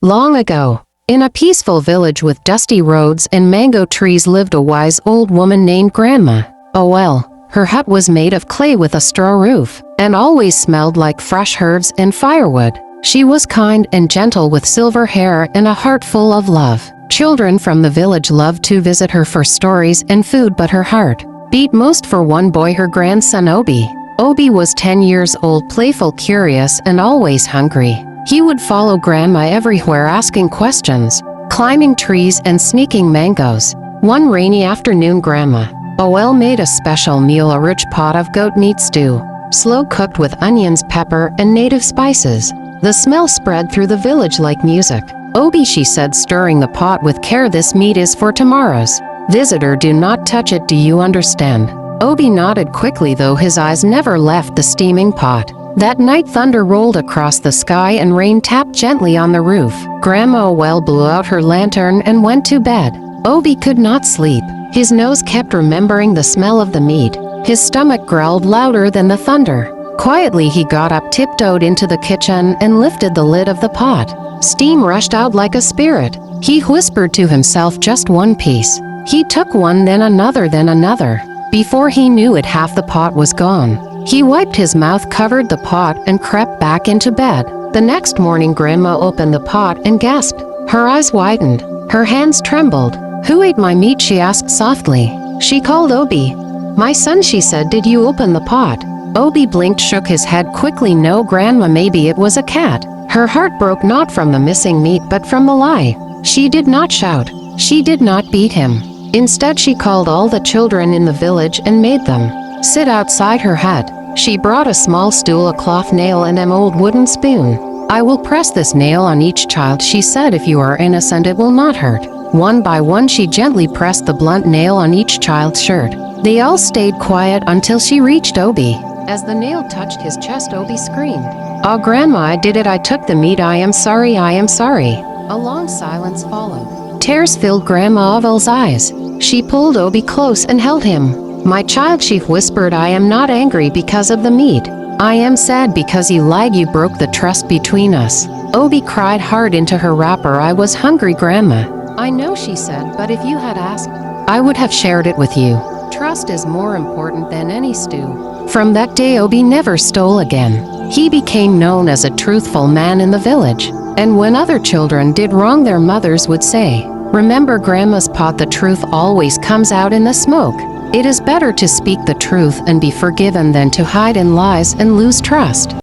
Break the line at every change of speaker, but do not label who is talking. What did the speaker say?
Long ago, in a peaceful village with dusty roads and mango trees lived a wise old woman named Grandma. Oh well, her hut was made of clay with a straw roof, and always smelled like fresh herbs and firewood. She was kind and gentle with silver hair and a heart full of love. Children from the village loved to visit her for stories and food, but her heart beat most for one boy, her grandson Obi. Obi was 10 years old, playful, curious, and always hungry. He would follow Grandma everywhere, asking questions, climbing trees and sneaking mangoes. One rainy afternoon, Grandma Oel made a special meal, a rich pot of goat meat stew, slow cooked with onions, pepper, and native spices. The smell spread through the village like music. "Obi," she said, stirring the pot with care, "this meat is for tomorrow's visitor. Do not touch it, do you understand?" Obi nodded quickly, though his eyes never left the steaming pot. That night, thunder rolled across the sky and rain tapped gently on the roof. Grandma Oel blew out her lantern and went to bed. Obi could not sleep. His nose kept remembering the smell of the meat. His stomach growled louder than the thunder. Quietly, he got up, tiptoed into the kitchen, and lifted the lid of the pot. Steam rushed out like a spirit. He whispered to himself, "Just one piece." He took one, then another, then another. Before he knew it, half the pot was gone. He wiped his mouth, covered the pot, and crept back into bed. The next morning, Grandma opened the pot and gasped. Her eyes widened. Her hands trembled. "Who ate my meat?" she asked softly. She called Obi. "My son," she said, "did you open the pot?" Obi blinked, shook his head quickly. "No, Grandma, maybe it was a cat." Her heart broke, not from the missing meat, but from the lie. She did not shout. She did not beat him. Instead, she called all the children in the village and made them sit outside her hut. She brought a small stool, a cloth nail, and an old wooden spoon. "I will press this nail on each child," she said. "If you are innocent, it will not hurt." One by one, she gently pressed the blunt nail on each child's shirt. They all stayed quiet until she reached Obi. As the nail touched his chest, Obi screamed, "Oh, Grandma, I did it. I took the meat. I am sorry. I am sorry." A long silence followed. Tears filled Grandma Ovel's eyes. She pulled Obi close and held him. "My child," she whispered, "I am not angry because of the meat. I am sad because you lied. You broke the trust between us." Obi cried hard into her wrapper. "I was hungry, Grandma." "I know," she said, "but if you had asked, I would have shared it with you. Trust is more important than any stew." From that day, Obi never stole again. He became known as a truthful man in the village. And when other children did wrong, their mothers would say, "Remember Grandma's pot, the truth always comes out in the smoke." It is better to speak the truth and be forgiven than to hide in lies and lose trust.